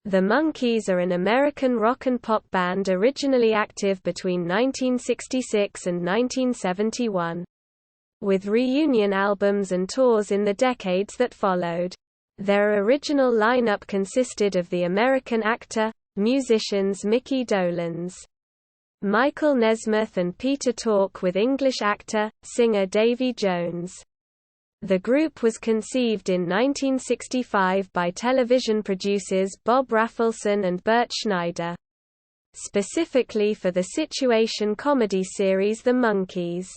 The Monkees are an American rock and pop band originally active between 1966 and 1971. With reunion albums and tours in the decades that followed. Their original lineup consisted of the American actor, musicians Micky Dolenz, Michael Nesmith and Peter Tork with English actor, singer Davy Jones. The group was conceived in 1965 by television producers Bob Rafelson and Bert Schneider. Specifically for the situation comedy series The Monkees,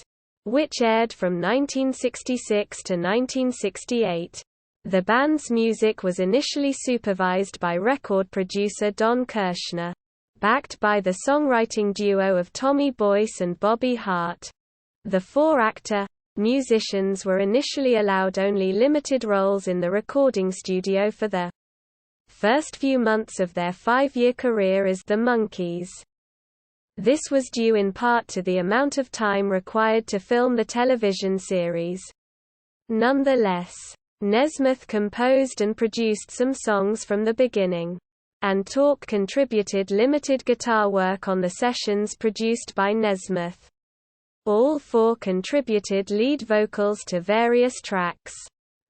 which aired from 1966 to 1968. The band's music was initially supervised by record producer Don Kirshner, backed by the songwriting duo of Tommy Boyce and Bobby Hart. The four musicians were initially allowed only limited roles in the recording studio for the first few months of their 5-year career as the Monkees. This was due in part to the amount of time required to film the television series. Nonetheless, Nesmith composed and produced some songs from the beginning, and Tork contributed limited guitar work on the sessions produced by Nesmith. All four contributed lead vocals to various tracks.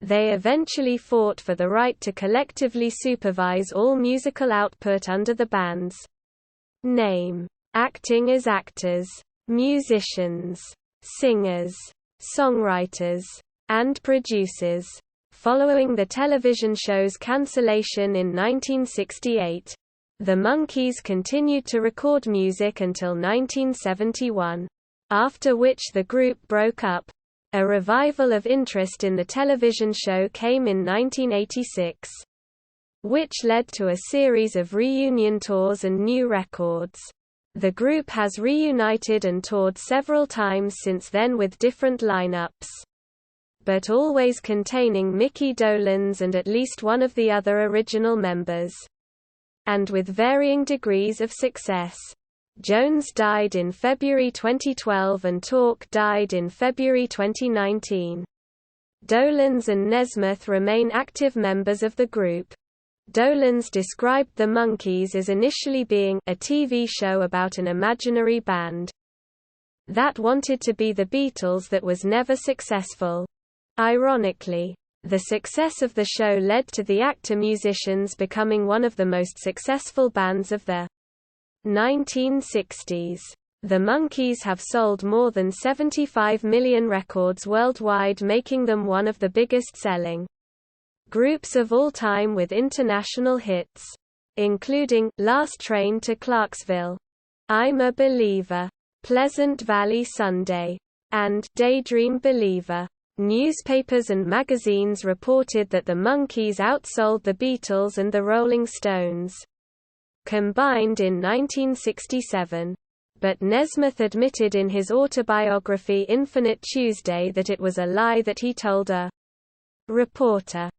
They eventually fought for the right to collectively supervise all musical output under the band's name, acting as actors, musicians, singers, songwriters, and producers. Following the television show's cancellation in 1968, the Monkees continued to record music until 1971. After which the group broke up. A revival of interest in the television show came in 1986, which led to a series of reunion tours and new records. The group has reunited and toured several times since then with different lineups, but always containing Micky Dolenz and at least one of the other original members, and with varying degrees of success. Jones died in February 2012 and Tork died in February 2019. Dolenz and Nesmith remain active members of the group. Dolenz described the Monkees as initially being a TV show about an imaginary band that wanted to be the Beatles that was never successful. Ironically, the success of the show led to the actor-musicians becoming one of the most successful bands of the 1960s. The Monkees have sold more than 75 million records worldwide, making them one of the biggest-selling groups of all time with international hits, including Last Train to Clarksville, I'm a Believer, Pleasant Valley Sunday, and Daydream Believer. Newspapers and magazines reported that the Monkees outsold the Beatles and the Rolling Stones combined in 1967. But Nesmith admitted in his autobiography Infinite Tuesday that it was a lie that he told a reporter.